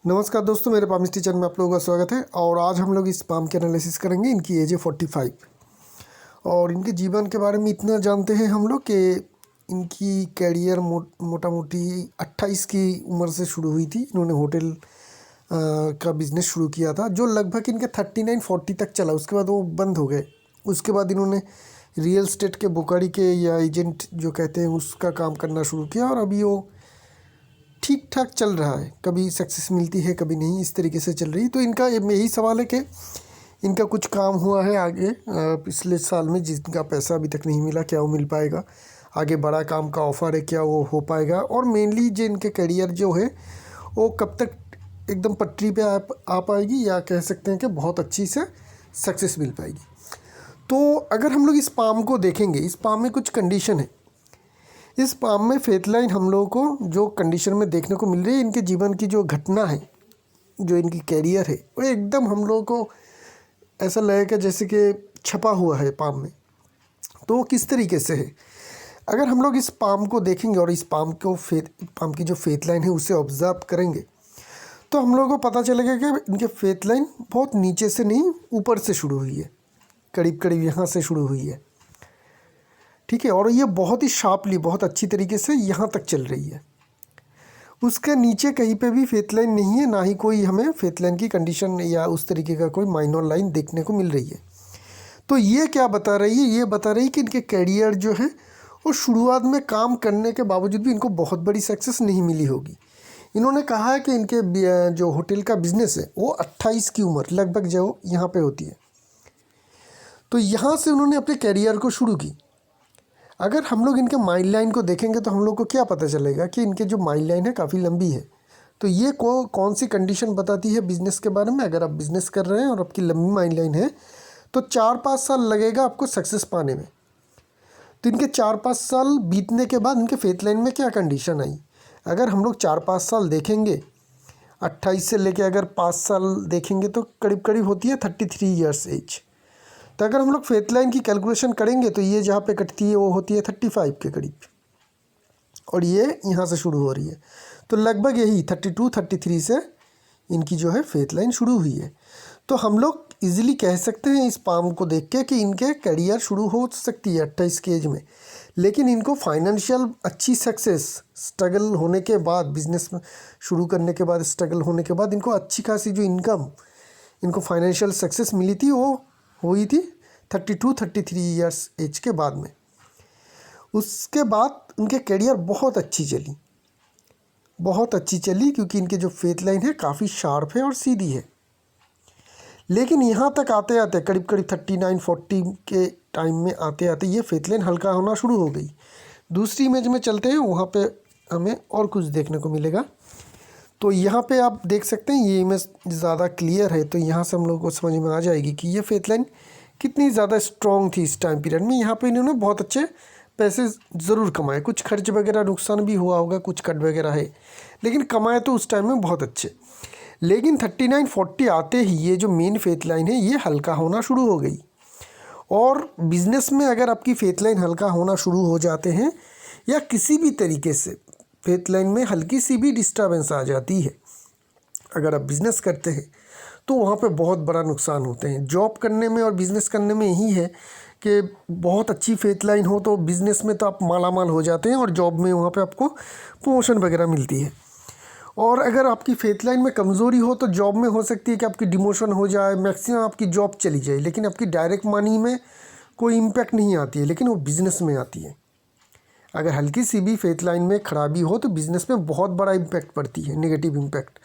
नमस्कार दोस्तों, मेरे पाम टीचर में आप लोगों का स्वागत है। और आज हम लोग इस पाम के एनालिसिस करेंगे। इनकी एज है 45 और इनके जीवन के बारे में इतना जानते हैं हम लोग कि इनकी कैरियर मोटा मोटी 28 की उम्र से शुरू हुई थी। इन्होंने होटल का बिज़नेस शुरू किया था जो लगभग इनके 39-40 तक चला। उसके बाद वो बंद हो गए। उसके बाद इन्होंने रियल एस्टेट के बुकारी के या एजेंट जो कहते हैं उसका काम करना शुरू किया और अभी वो ठीक ठाक चल रहा है। कभी सक्सेस मिलती है कभी नहीं, इस तरीके से चल रही है। तो इनका यही सवाल है कि इनका कुछ काम हुआ है आगे पिछले साल में जिनका पैसा अभी तक नहीं मिला, क्या वो मिल पाएगा? आगे बड़ा काम का ऑफ़र है, क्या वो हो पाएगा? और मेनली जो इनके करियर जो है वो कब तक एकदम पटरी पे आ पाएगी या कह सकते हैं कि बहुत अच्छी से सक्सेस मिल पाएगी। तो अगर हम लोग इस पाम को देखेंगे, इस पाम में कुछ कंडीशन है। इस पाम में फेथ लाइन हम लोगों को जो कंडीशन में देखने को मिल रही है, इनके जीवन की जो घटना है, जो इनकी कैरियर है, वो एकदम हम लोगों को ऐसा लगेगा जैसे कि छपा हुआ है पाम में। तो किस तरीके से है, अगर हम लोग इस पाम को देखेंगे और इस पाम की जो फेथ लाइन है उसे ऑब्जर्व करेंगे तो हम लोगों को पता चलेगा कि इनके फेथ लाइन बहुत नीचे से नहीं, ऊपर से शुरू हुई है, करीब करीब यहाँ से शुरू हुई है। ठीक है, और ये बहुत ही शार्पली, बहुत अच्छी तरीके से यहाँ तक चल रही है। उसके नीचे कहीं पे भी फेथ लाइन नहीं है, ना ही कोई हमें फेथ लाइन की कंडीशन या उस तरीके का कोई माइनर लाइन देखने को मिल रही है। तो ये क्या बता रही है? ये बता रही है कि इनके कैरियर जो है वो शुरुआत में काम करने के बावजूद भी इनको बहुत बड़ी सक्सेस नहीं मिली होगी। इन्होंने कहा है कि इनके जो होटल का बिज़नेस है वो 28 की उम्र लगभग जो यहाँ पे होती है, तो यहाँ से उन्होंने अपने कैरियर को शुरू की। अगर हम लोग इनके माइल लाइन को देखेंगे तो हम लोग को क्या पता चलेगा कि इनके जो माइल लाइन है काफ़ी लंबी है। तो ये कौन सी कंडीशन बताती है बिज़नेस के बारे में? अगर आप बिज़नेस कर रहे हैं और आपकी लंबी माइल लाइन है तो 4-5 साल लगेगा आपको सक्सेस पाने में। तो इनके 4-5 साल बीतने के बाद इनके फेथ लाइन में क्या कंडीशन आई? अगर हम लोग 4-5 साल देखेंगे, 28 से लेके अगर 5 साल देखेंगे तो करीब करीब होती है 33 ईयर्स एज। तो अगर हम लोग फेथ लाइन की कैलकुलेशन करेंगे तो ये जहाँ पे कटती है वो होती है 35 के करीब, और ये यहाँ से शुरू हो रही है। तो लगभग यही 32-33 से इनकी जो है फेथ लाइन शुरू हुई है। तो हम लोग इजीली कह सकते हैं इस पाम को देख के कि इनके करियर शुरू हो सकती है 28 की एज में, लेकिन इनको फाइनेंशियल अच्छी सक्सेस, स्ट्रगल होने के बाद, बिजनेस में शुरू करने के बाद स्ट्रगल होने के बाद इनको अच्छी खासी जो इनकम, इनको फाइनेंशियल सक्सेस मिली थी वो हुई थी 32-33 ईयर्स एज के बाद में। उसके बाद उनके करियर बहुत अच्छी चली, बहुत अच्छी चली, क्योंकि इनके जो फेथ लाइन है काफ़ी शार्प है और सीधी है। लेकिन यहाँ तक आते आते करीब करीब 39-40 के टाइम में आते आते ये फेथ लाइन हल्का होना शुरू हो गई। दूसरी इमेज में चलते हैं, वहाँ पे हमें और कुछ देखने को मिलेगा। तो यहाँ पे आप देख सकते हैं ये इमेज ज़्यादा क्लियर है, तो यहाँ से हम लोग को समझ में आ जाएगी कि ये फेथ लाइन कितनी ज़्यादा स्ट्रॉन्ग थी इस टाइम पीरियड में। यहाँ पे इन्होंने बहुत अच्छे पैसे ज़रूर कमाए, कुछ खर्च वगैरह नुकसान भी हुआ होगा, कुछ कट वगैरह है, लेकिन कमाए तो उस टाइम में बहुत अच्छे। लेकिन 39-40 आते ही ये जो मेन फेथ लाइन है ये हल्का होना शुरू हो गई। और बिज़नेस में अगर आपकी फेथ लाइन हल्का होना शुरू हो जाते हैं या किसी भी तरीके से फेथ लाइन में हल्की सी भी डिस्टर्बेंस आ जाती है, अगर आप बिज़नेस करते हैं तो वहाँ पे बहुत बड़ा नुकसान होते हैं। जॉब करने में और बिज़नेस करने में यही है कि बहुत अच्छी फेथ लाइन हो तो बिज़नेस में तो आप मालामाल हो जाते हैं और जॉब में वहाँ पे आपको प्रमोशन वगैरह मिलती है। और अगर आपकी फेथ लाइन में कमज़ोरी हो तो जॉब में हो सकती है कि आपकी डिमोशन हो जाए, मैक्सिमम आपकी जॉब चली जाए, लेकिन आपकी डायरेक्ट मनी में कोई इम्पैक्ट नहीं आती है, लेकिन वो बिज़नेस में आती है। अगर हल्की सी भी फेथ लाइन में खराबी हो तो बिज़नेस में बहुत बड़ा इम्पैक्ट पड़ती है, नेगेटिव इम्पैक्ट,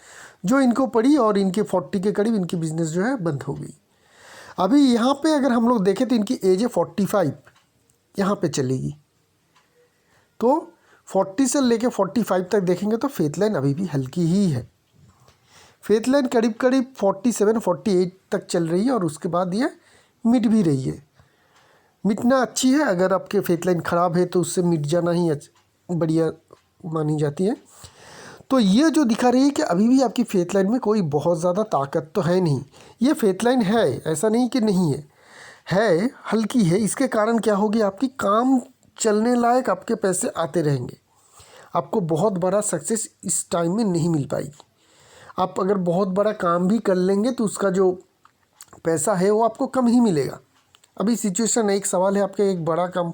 जो इनको पड़ी और इनके 40 के करीब इनकी बिज़नेस जो है बंद हो गई। अभी यहाँ पे अगर हम लोग देखें तो इनकी एज है 45, यहाँ पे चलेगी। तो 40 से लेके 45 तक देखेंगे तो फेथ लाइन अभी भी हल्की ही है। फेथ लाइन करीब करीब 47-48 तक चल रही है और उसके बाद ये मिट भी रही है। मिटना अच्छी है, अगर आपके फेथ लाइन ख़राब है तो उससे मिट जाना ही बढ़िया मानी जाती है। तो ये जो दिखा रही है कि अभी भी आपकी फेथ लाइन में कोई बहुत ज़्यादा ताकत तो है नहीं। ये फेथ लाइन है, ऐसा नहीं कि नहीं है हल्की है। इसके कारण क्या होगी, आपकी काम चलने लायक आपके पैसे आते रहेंगे, आपको बहुत बड़ा सक्सेस इस टाइम में नहीं मिल पाएगी। आप अगर बहुत बड़ा काम भी कर लेंगे तो उसका जो पैसा है वो आपको कम ही मिलेगा। अभी सिचुएशन है, एक सवाल है आपके, एक बड़ा काम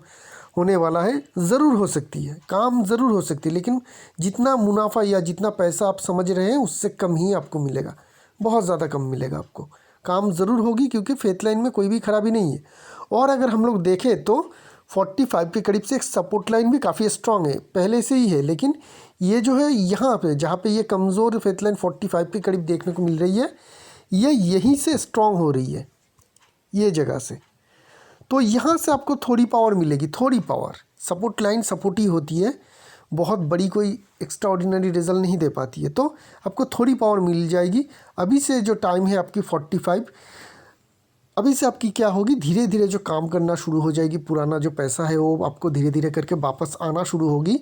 होने वाला है, ज़रूर हो सकती है, काम ज़रूर हो सकती है, लेकिन जितना मुनाफा या जितना पैसा आप समझ रहे हैं उससे कम ही आपको मिलेगा, बहुत ज़्यादा कम मिलेगा आपको। काम ज़रूर होगी क्योंकि फेथ लाइन में कोई भी खराबी नहीं है। और अगर हम लोग देखें तो 45 के करीब से एक सपोर्ट लाइन भी काफ़ी स्ट्रांग है, पहले से ही है, लेकिन ये जो है यहाँ पे जहाँ पे ये कमज़ोर फेथ लाइन 45 के करीब देखने को मिल रही है, ये यहीं से स्ट्रांग हो रही है, ये जगह से। तो यहाँ से आपको थोड़ी पावर मिलेगी, थोड़ी पावर। सपोर्ट लाइन सपोर्ट ही होती है, बहुत बड़ी कोई एक्स्ट्रा ऑर्डिनरी रिजल्ट नहीं दे पाती है, तो आपको थोड़ी पावर मिल जाएगी। अभी से जो टाइम है आपकी 45, अभी से आपकी क्या होगी, धीरे धीरे जो काम करना शुरू हो जाएगी, पुराना जो पैसा है वो आपको धीरे धीरे करके वापस आना शुरू होगी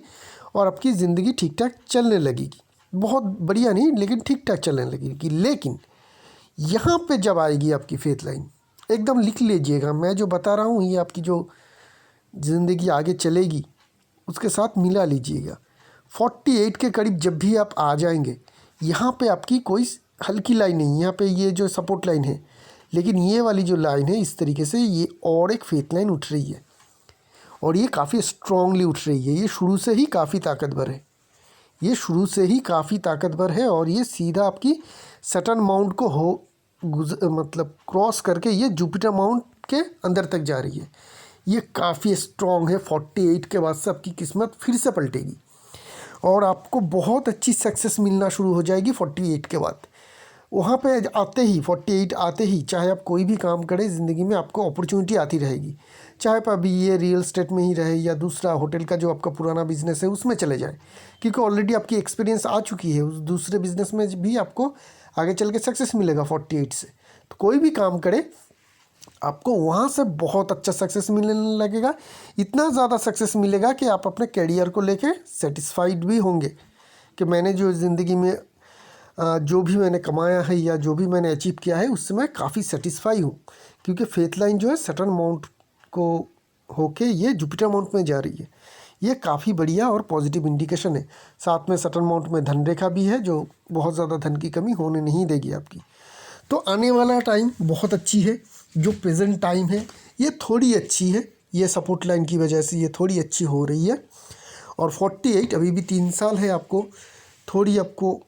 और आपकी ज़िंदगी ठीक ठाक चलने लगेगी। बहुत बढ़िया नहीं, लेकिन ठीक ठाक चलने लगेगी। लेकिन यहाँ पे जब आएगी आपकी फेथ लाइन, एकदम लिख लीजिएगा, मैं जो बता रहा हूँ ये आपकी जो ज़िंदगी आगे चलेगी उसके साथ मिला लीजिएगा। 48 के करीब जब भी आप आ जाएंगे, यहाँ पे आपकी कोई हल्की लाइन नहीं, यहाँ पे ये जो सपोर्ट लाइन है, लेकिन ये वाली जो लाइन है इस तरीके से ये और एक फेथ लाइन उठ रही है और ये काफ़ी स्ट्रांगली उठ रही है। ये शुरू से ही काफ़ी ताकतवर है, ये शुरू से ही काफ़ी ताकतवर है और ये सीधा आपकी सैटर्न माउंट को मतलब क्रॉस करके ये जुपिटर माउंट के अंदर तक जा रही है। ये काफ़ी स्ट्रांग है। 48 के बाद से आपकी किस्मत फिर से पलटेगी और आपको बहुत अच्छी सक्सेस मिलना शुरू हो जाएगी 48 के बाद। वहाँ पे आते ही 48 आते ही चाहे आप कोई भी काम करें ज़िंदगी में, आपको अपॉर्चुनिटी आती रहेगी। चाहे आप अभी ये रियल एस्टेट में ही रहे या दूसरा होटल का जो आपका पुराना बिजनेस है उसमें चले जाए, क्योंकि ऑलरेडी आपकी एक्सपीरियंस आ चुकी है, उस दूसरे बिजनेस में भी आपको आगे चल के सक्सेस मिलेगा 48 से। तो कोई भी काम करे आपको वहाँ से बहुत अच्छा सक्सेस मिलने लगेगा, इतना ज़्यादा सक्सेस मिलेगा कि आप अपने कैरियर को लेके सेटिस्फाइड भी होंगे कि मैंने जो ज़िंदगी में जो भी मैंने कमाया है या जो भी मैंने अचीव किया है उससे मैं काफ़ी सेटिस्फाई हूँ, क्योंकि फेथ लाइन जो है सैटर्न माउंट को होके ये जुपिटर माउंट में जा रही है। ये काफ़ी बढ़िया और पॉजिटिव इंडिकेशन है। साथ में सैटर्न माउंट में धन रेखा भी है जो बहुत ज़्यादा धन की कमी होने नहीं देगी आपकी। तो आने वाला टाइम बहुत अच्छी है, जो प्रेजेंट टाइम है ये थोड़ी अच्छी है, ये सपोर्ट लाइन की वजह से ये थोड़ी अच्छी हो रही है। और 48 अभी भी 3 साल है, आपको थोड़ी आपको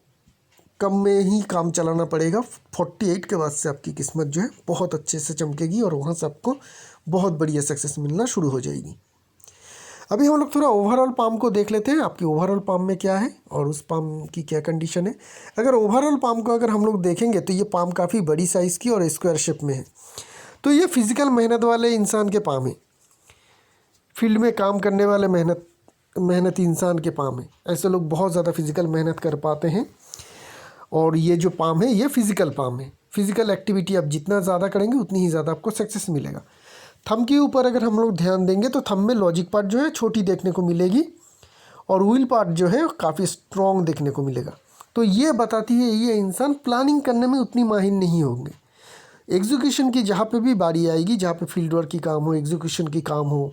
कम में ही काम चलाना पड़ेगा। 48 के बाद से आपकी किस्मत जो है बहुत अच्छे से चमकेगी और वहाँ से आपको बहुत बढ़िया सक्सेस मिलना शुरू हो जाएगी। अभी हम लोग थोड़ा ओवरऑल पाम को देख लेते हैं, आपकी ओवरऑल पाम में क्या है और उस पाम की क्या कंडीशन है। अगर ओवरऑल पाम को अगर हम लोग देखेंगे तो ये पाम काफ़ी बड़ी साइज़ की और स्क्वायर शेप में है। तो ये फिज़िकल मेहनत वाले इंसान के पाम है, फील्ड में काम करने वाले मेहनती इंसान के पाम है। ऐसे लोग बहुत ज़्यादा फिज़िकल मेहनत कर पाते हैं और ये जो पाम है ये फिज़िकल पाम है। फिज़िकल एक्टिविटी आप जितना ज़्यादा करेंगे उतनी ही ज़्यादा आपको सक्सेस मिलेगा। थंब के ऊपर अगर हम लोग ध्यान देंगे तो थंब में लॉजिक पार्ट जो है छोटी देखने को मिलेगी और व्हील पार्ट जो है काफ़ी स्ट्रॉन्ग देखने को मिलेगा। तो ये बताती है ये इंसान प्लानिंग करने में उतनी माहिर नहीं होंगे। एग्जीक्यूशन की जहाँ पे भी बारी आएगी, जहाँ पे फील्ड वर्क की काम हो, एग्जीक्यूशन की काम हो,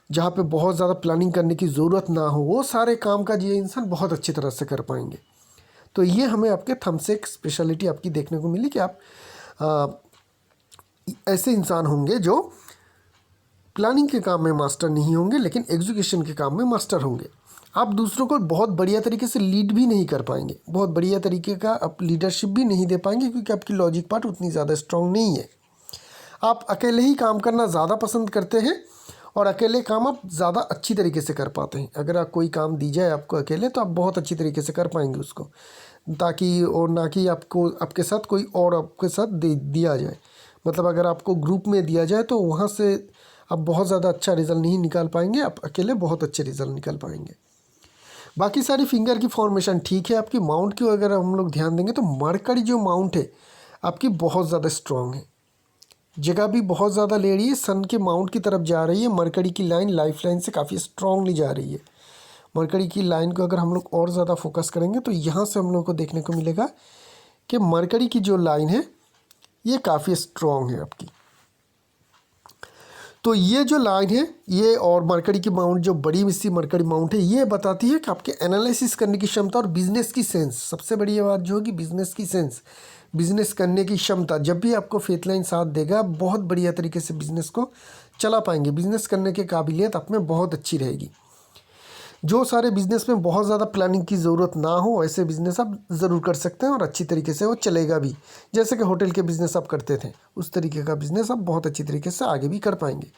जहाँ पे बहुत ज़्यादा प्लानिंग करने की ज़रूरत ना हो, वो सारे काम का ये इंसान बहुत अच्छी तरह से कर पाएंगे। तो ये हमें आपके थंब से एक स्पेशलिटी आपकी देखने को मिली कि आप ऐसे इंसान होंगे जो प्लानिंग के काम में मास्टर नहीं होंगे लेकिन एग्जीक्यूशन के काम में मास्टर होंगे। आप दूसरों को बहुत बढ़िया तरीके से लीड भी नहीं कर पाएंगे, बहुत बढ़िया तरीके का आप लीडरशिप भी नहीं दे पाएंगे, क्योंकि आपकी लॉजिक पार्ट उतनी ज़्यादा स्ट्रांग नहीं है। आप अकेले ही काम करना ज़्यादा पसंद करते हैं और अकेले काम आप ज़्यादा अच्छी तरीके से कर पाते हैं। अगर आप कोई काम दी जाए आपको अकेले तो आप बहुत अच्छी तरीके से कर पाएंगे उसको, ताकि और ना कि आपको आपके साथ कोई और आपके साथ दिया जाए। मतलब अगर आपको ग्रुप में दिया जाए तो वहाँ से आप बहुत ज़्यादा अच्छा रिज़ल्ट नहीं निकाल पाएंगे, आप अकेले बहुत अच्छे रिज़ल्ट निकाल पाएंगे। बाकी सारी फिंगर की फॉर्मेशन ठीक है। आपकी माउंट की अगर हम लोग ध्यान देंगे तो मरकरी जो माउंट है आपकी बहुत ज़्यादा स्ट्रॉन्ग है, जगह भी बहुत ज़्यादा ले रही है, सन के माउंट की तरफ जा रही है। मरकरी की लाइन लाइफ लाइन से काफ़ी स्ट्रांगली जा रही है। मरकरी की लाइन को अगर हम लोग और ज़्यादा फोकस करेंगे तो यहाँ से हम लोग को देखने को मिलेगा कि मरकरी की जो लाइन है ये काफ़ी स्ट्रॉन्ग है आपकी। तो ये जो लाइन है ये और मरकरी की माउंट, जो बड़ी मिस्सी मरकरी माउंट है, ये बताती है कि आपके एनालिसिस करने की क्षमता और बिजनेस की सेंस। सबसे बड़ी बात जो होगी बिजनेस की सेंस, बिजनेस करने की क्षमता। जब भी आपको फेथ लाइन साथ देगा बहुत बढ़िया तरीके से बिजनेस को चला पाएंगे, बिजनेस करने की काबिलियत आप में बहुत अच्छी रहेगी। जो सारे बिज़नेस में बहुत ज़्यादा प्लानिंग की ज़रूरत ना हो ऐसे बिज़नेस आप ज़रूर कर सकते हैं और अच्छी तरीके से वो चलेगा भी। जैसे कि होटल के बिज़नेस आप करते थे उस तरीके का बिज़नेस आप बहुत अच्छी तरीके से आगे भी कर पाएंगे।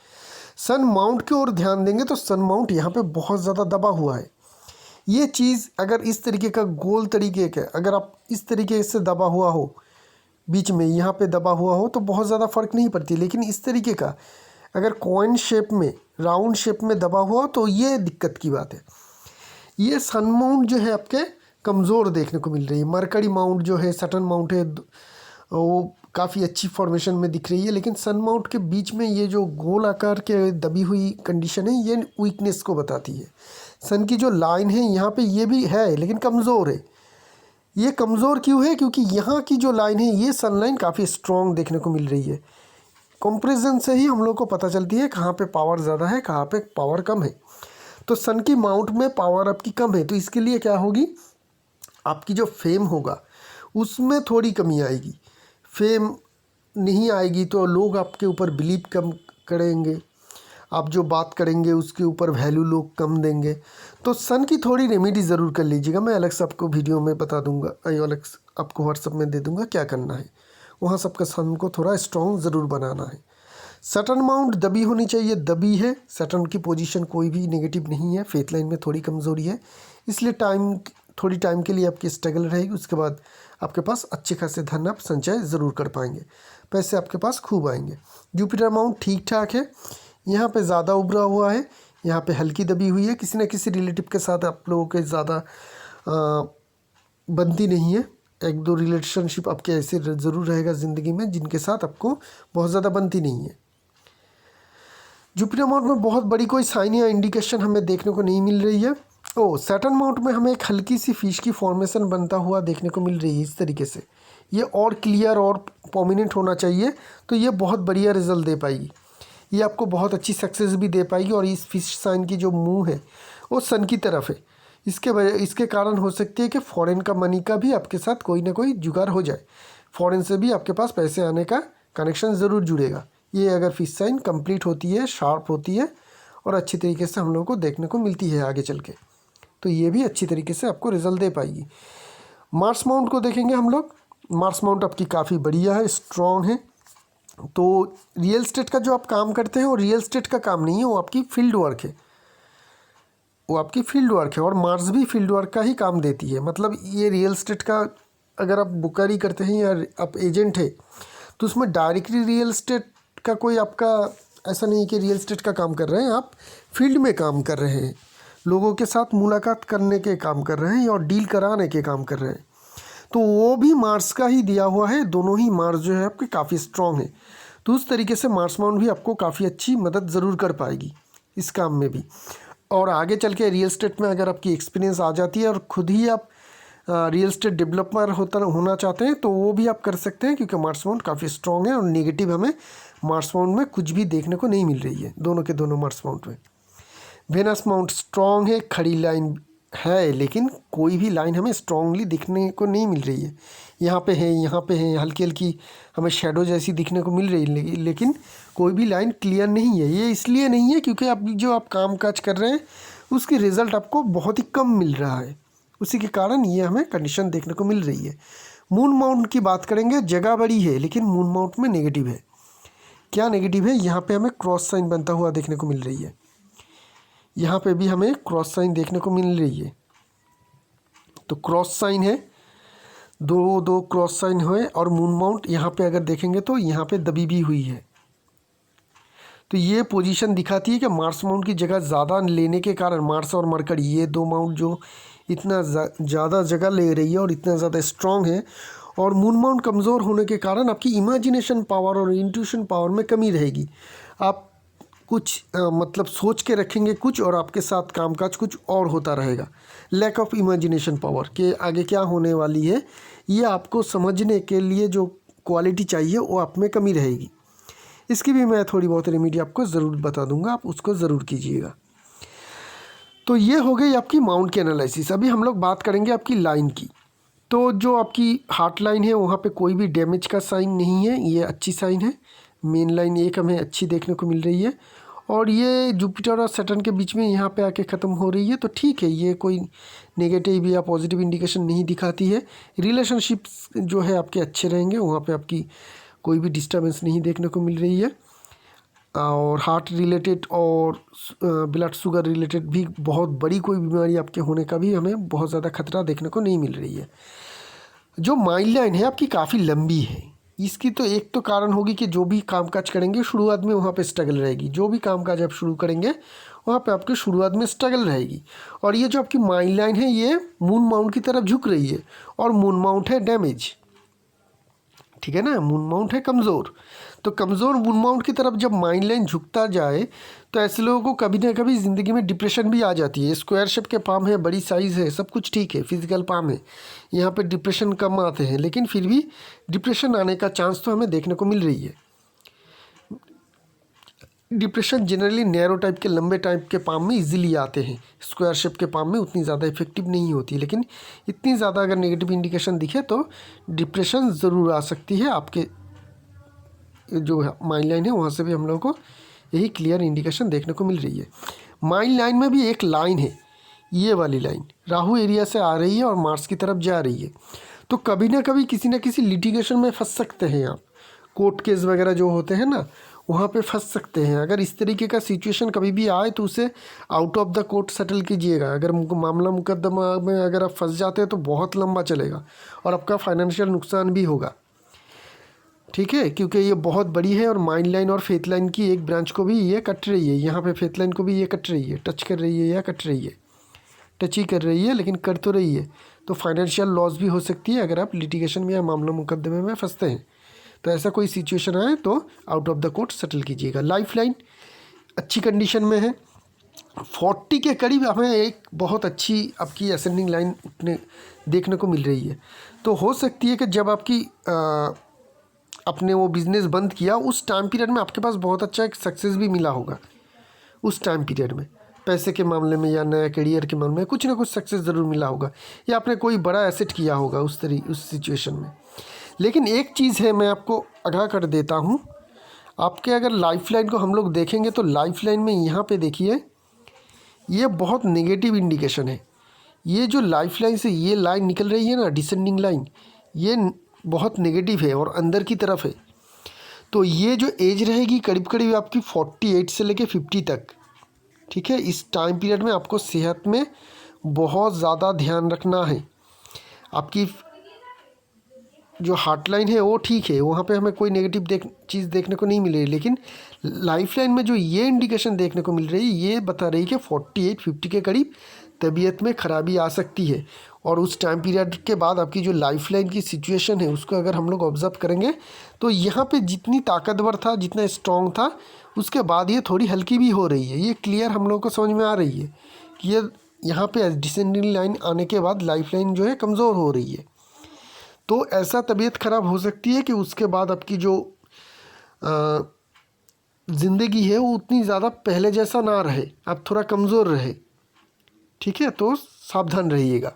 सन माउंट की ओर ध्यान देंगे तो सन माउंट यहाँ पे बहुत ज़्यादा दबा हुआ है। ये चीज़ अगर इस तरीके का गोल तरीके का, अगर आप इस तरीके से दबा हुआ हो, बीच में यहाँ पे दबा हुआ हो तो बहुत ज़्यादा फ़र्क नहीं पड़ती। लेकिन इस तरीके का अगर कॉइन शेप में, राउंड शेप में दबा हुआ तो ये दिक्कत की बात है। ये सन माउंट जो है आपके कमज़ोर देखने को मिल रही है। मरकरी माउंट जो है, सटर्न माउंट है, वो काफ़ी अच्छी फॉर्मेशन में दिख रही है। लेकिन सन माउंट के बीच में ये जो गोल आकार के दबी हुई कंडीशन है ये वीकनेस को बताती है। सन की जो लाइन है यहाँ पे ये भी है लेकिन कमज़ोर है। ये कमज़ोर क्यों है? क्योंकि यहाँ की जो लाइन है ये सन लाइन काफ़ी स्ट्रॉन्ग देखने को मिल रही है। कंपैरिजन से ही हम लोग को पता चलती है कहाँ पे पावर ज़्यादा है, कहाँ पे पावर कम है। तो सन की माउंट में पावर आपकी कम है, तो इसके लिए क्या होगी, आपकी जो फेम होगा उसमें थोड़ी कमी आएगी। फेम नहीं आएगी तो लोग आपके ऊपर बिलीव कम करेंगे, आप जो बात करेंगे उसके ऊपर वैल्यू लोग कम देंगे। तो सन की थोड़ी रेमेडी ज़रूर कर लीजिएगा। मैं अलग से आपको वीडियो में बता दूंगा, अलग आपको व्हाट्सअप में दे दूंगा क्या करना है। वहाँ सबका सन को थोड़ा स्ट्रॉन्ग ज़रूर बनाना है। सटर्न माउंट दबी होनी चाहिए, दबी है। सटर्न की पोजीशन कोई भी नेगेटिव नहीं है, फेथ लाइन में थोड़ी कमज़ोरी है, इसलिए थोड़ी टाइम के लिए आपकी स्ट्रगल रहेगी। उसके बाद आपके पास अच्छे खासे धन आप संचय ज़रूर कर पाएंगे, पैसे आपके पास खूब आएंगे। जुपिटर माउंट ठीक ठाक है, यहाँ पे ज़्यादा उभरा हुआ है, यहाँ पे हल्की दबी हुई है। किसी न किसी रिलेटिव के साथ आप लोगों के ज़्यादा बनती नहीं है। एक दो रिलेशनशिप आपके ऐसे ज़रूर रहेगा ज़िंदगी में जिनके साथ आपको बहुत ज़्यादा बनती नहीं है। जुपिटर माउंट में बहुत बड़ी कोई साइन या इंडिकेशन हमें देखने को नहीं मिल रही है। सैटर्न माउंट में हमें एक हल्की सी फिश की फॉर्मेशन बनता हुआ देखने को मिल रही है। इस तरीके से ये और क्लियर और प्रोमिनेंट होना चाहिए, तो ये बहुत बढ़िया रिजल्ट दे पाएगी, ये आपको बहुत अच्छी सक्सेस भी दे पाएगी। और इस फिश साइन की जो मुंह है वो सन की तरफ है, इसके कारण हो सकती है कि फॉरेन का मनी का भी आपके साथ कोई ना कोई जुगाड़ हो जाए, फॉरेन से भी आपके पास पैसे आने का कनेक्शन ज़रूर जुड़ेगा। ये अगर फिश साइन कंप्लीट होती है, शार्प होती है और अच्छी तरीके से हम लोगों को देखने को मिलती है आगे चल के, तो ये भी अच्छी तरीके से आपको रिजल्ट दे पाएगी। मार्स माउंट को देखेंगे हम लोग। मार्स माउंट आपकी काफ़ी बढ़िया है, स्ट्रॉन्ग है। तो रियल एस्टेट का जो आप काम करते हैं वो रियल एस्टेट का काम नहीं है, वो आपकी फील्ड वर्क है, वो आपकी फील्ड वर्क है। और मार्स भी फील्ड वर्क का ही काम देती है। मतलब ये रियल एस्टेट का अगर आप बुकारी करते हैं या आप एजेंट है तो उसमें डायरेक्टली रियल एस्टेट का कोई आपका ऐसा नहीं कि रियल एस्टेट का काम कर रहे हैं, आप फील्ड में काम कर रहे हैं, लोगों के साथ मुलाकात करने के काम कर रहे हैं और डील कराने के काम कर रहे हैं। तो वो भी मार्स का ही दिया हुआ है। दोनों ही मार्स जो है आपके काफ़ी स्ट्रॉन्ग है, तो उस तरीके से मार्स माउंट भी आपको काफ़ी अच्छी मदद ज़रूर कर पाएगी इस काम में भी। और आगे चल के रियल एस्टेट में अगर आपकी एक्सपीरियंस आ जाती है और ख़ुद ही आप रियल एस्टेट डेवलपर होना चाहते हैं तो वो भी आप कर सकते हैं, क्योंकि मार्स माउंट काफ़ी स्ट्रॉन्ग है और नेगेटिव हमें मार्स माउंट में कुछ भी देखने को नहीं मिल रही है, दोनों के दोनों मार्स माउंट में। वेनस माउंट स्ट्रॉन्ग है, खड़ी लाइन है, लेकिन कोई भी लाइन हमें स्ट्रांगली दिखने को नहीं मिल रही है। यहाँ पे है, यहाँ पे है, हल्की हल्की हमें शेडो जैसी दिखने को मिल रही है, लेकिन कोई भी लाइन क्लियर नहीं है। ये इसलिए नहीं है क्योंकि आप काम काज कर रहे हैं उसकी रिज़ल्ट आपको बहुत ही कम मिल रहा है, उसी के कारण ये हमें कंडीशन देखने को मिल रही है। मून माउंट की बात करेंगे, जगह बड़ी है लेकिन मून माउंट में नेगेटिव है। क्या नेगेटिव है? यहाँ पे हमें क्रॉस साइन बनता हुआ देखने को मिल रही है, यहाँ पे भी हमें क्रॉस साइन देखने को मिल रही है। तो क्रॉस साइन है, दो क्रॉस साइन है। और मून माउंट यहाँ पे अगर देखेंगे तो यहाँ पे दबी भी हुई है। तो ये पोजीशन दिखाती है कि मार्स माउंट की जगह ज़्यादा लेने के कारण मार्स और मरकरी, ये दो माउंट जो इतना ज़्यादा जगह ले रही है और इतना ज़्यादा स्ट्रॉन्ग है, और मून माउंट कमज़ोर होने के कारण आपकी इमेजिनेशन पावर और इंट्यूशन पावर में कमी रहेगी। आप कुछ मतलब सोच के रखेंगे कुछ और आपके साथ कामकाज कुछ और होता रहेगा। लैक ऑफ इमेजिनेशन पावर के आगे क्या होने वाली है ये आपको समझने के लिए जो क्वालिटी चाहिए वो आप में कमी रहेगी। इसकी भी मैं थोड़ी बहुत रेमेडी आपको ज़रूर बता दूंगा, आप उसको ज़रूर कीजिएगा। तो ये हो गई आपकी माउंट की एनालिसिस। अभी हम लोग बात करेंगे आपकी लाइन की। तो जो आपकी हार्ट लाइन है वहाँ पे कोई भी डैमेज का साइन नहीं है, ये अच्छी साइन है। मेन लाइन एक हमें अच्छी देखने को मिल रही है, और ये जुपिटर और सैटर्न के बीच में यहाँ पे आके ख़त्म हो रही है, तो ठीक है, ये कोई नेगेटिव या पॉजिटिव इंडिकेशन नहीं दिखाती है। रिलेशनशिप्स जो है आपके अच्छे रहेंगे, वहाँ पे आपकी कोई भी डिस्टर्बेंस नहीं देखने को मिल रही है। और हार्ट रिलेटेड और ब्लड शुगर रिलेटेड भी बहुत बड़ी कोई बीमारी आपके होने का भी हमें बहुत ज़्यादा खतरा देखने को नहीं मिल रही है। जो माइल लाइन है आपकी काफ़ी लंबी है। इसकी तो एक तो कारण होगी कि जो भी कामकाज करेंगे शुरुआत में वहाँ पे स्ट्रगल रहेगी। जो भी कामकाज आप शुरू करेंगे वहाँ पे आपके शुरुआत में स्ट्रगल रहेगी। और ये जो आपकी माइल लाइन है ये मून माउंट की तरफ झुक रही है, और मून माउंट है डैमेज, ठीक है ना, मून माउंट है कमज़ोर। तो कमज़ोर मून माउंट की तरफ जब माइल लाइन झुकता जाए तो ऐसे लोगों को कभी ना कभी ज़िंदगी में डिप्रेशन भी आ जाती है। स्क्वायर शेप के पाम है, बड़ी साइज़ है, सब कुछ ठीक है, फिजिकल पाम है, यहाँ पे डिप्रेशन कम आते हैं, लेकिन फिर भी डिप्रेशन आने का चांस तो हमें देखने को मिल रही है। डिप्रेशन जनरली नैरो टाइप के लंबे टाइप के पाम में इजीली आते हैं, स्क्वायर शेप के पाम में उतनी ज़्यादा इफेक्टिव नहीं होती। लेकिन इतनी ज़्यादा अगर नेगेटिव इंडिकेशन दिखे तो डिप्रेशन ज़रूर आ सकती है। आपके जो माइल लाइन है वहाँ से भी हम लोगों को यही क्लियर इंडिकेशन देखने को मिल रही है। माइल लाइन में भी एक लाइन है, ये वाली लाइन राहु एरिया से आ रही है और मार्स की तरफ जा रही है। तो कभी ना कभी किसी न किसी लिटिगेशन में फंस सकते हैं आप। कोर्ट केस वगैरह जो होते हैं ना, वहाँ पे फंस सकते हैं। अगर इस तरीके का सिचुएशन कभी भी आए तो उसे out of the court settle कीजिएगा। अगर मामला मुकदमा में अगर आप फंस जाते हैं तो बहुत लंबा चलेगा और आपका फाइनेंशियल नुकसान भी होगा, ठीक है, क्योंकि ये बहुत बड़ी है। और माइंड लाइन और फेथ लाइन की एक ब्रांच को भी ये कट रही है, यहाँ पे फेथ लाइन को भी ये कट रही है, टच कर रही है या कट रही है, टच ही कर रही है लेकिन कर तो रही है। तो फाइनेंशियल लॉस भी हो सकती है अगर आप लिटिगेशन में या मामला मुकदमे में फंसते हैं। तो ऐसा कोई सिचुएशन आए तो out of the court settle कीजिएगा। लाइफ लाइन अच्छी कंडीशन में है, 40 के करीब हमें एक बहुत अच्छी आपकी असेंडिंग लाइन देखने को मिल रही है। तो हो सकती है कि जब आपकी अपने वो बिज़नेस बंद किया उस टाइम पीरियड में आपके पास बहुत अच्छा एक सक्सेस भी मिला होगा। उस टाइम पीरियड में पैसे के मामले में या नया करियर के मामले में कुछ ना कुछ सक्सेस ज़रूर मिला होगा, या आपने कोई बड़ा एसेट किया होगा उस सिचुएशन में। लेकिन एक चीज़ है, मैं आपको आगाह कर देता हूँ, आपके अगर लाइफ लाइन को हम लोग देखेंगे तो लाइफ लाइन में यहाँ पे देखिए ये बहुत नेगेटिव इंडिकेशन है। ये जो लाइफ लाइन से ये लाइन निकल रही है ना, डिसेंडिंग लाइन, ये बहुत नेगेटिव है और अंदर की तरफ है। तो ये जो एज रहेगी करीब करीब आपकी 48 से लेके 50 तक, ठीक है। इस टाइम पीरियड में आपको सेहत में बहुत ज़्यादा ध्यान रखना है। आपकी जो हार्ट लाइन है वो ठीक है, वहाँ पे हमें कोई नेगेटिव चीज़ देखने को नहीं मिल रही, लेकिन लाइफ लाइन में जो ये इंडिकेशन देखने को मिल रही है ये बता रही है कि 48-50 के करीब तबीयत में ख़राबी आ सकती है। और उस टाइम पीरियड के बाद आपकी जो लाइफ लाइन की सिचुएशन है उसको अगर हम लोग ऑब्जर्व करेंगे तो यहाँ पे जितनी ताकतवर था, जितना स्ट्रॉन्ग था, उसके बाद ये थोड़ी हल्की भी हो रही है। ये क्लियर हम लोग को समझ में आ रही है कि ये यहाँ पे डिसेंडिंग लाइन आने के बाद लाइफ लाइन जो है कमज़ोर हो रही है। तो ऐसा तबीयत ख़राब हो सकती है कि उसके बाद आपकी जो ज़िंदगी है वो उतनी ज़्यादा पहले जैसा ना रहे, आप थोड़ा कमज़ोर रहे, ठीक है। तो सावधान रहिएगा।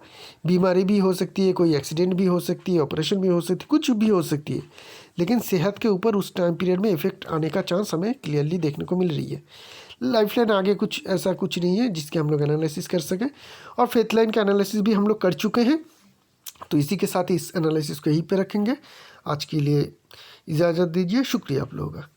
बीमारी भी हो सकती है, कोई एक्सीडेंट भी हो सकती है, ऑपरेशन भी हो सकती है, कुछ भी हो सकती है, लेकिन सेहत के ऊपर उस टाइम पीरियड में इफ़ेक्ट आने का चांस हमें क्लियरली देखने को मिल रही है। लाइफ लाइन आगे कुछ ऐसा कुछ नहीं है जिसके हम लोग एनालिसिस कर सकें, और फेथ लाइन का एनालिसिस भी हम लोग कर चुके हैं। तो इसी के साथ ही इस एनालिसिस को यहीं पे रखेंगे। आज के लिए इजाज़त दीजिए, शुक्रिया आप लोगों का।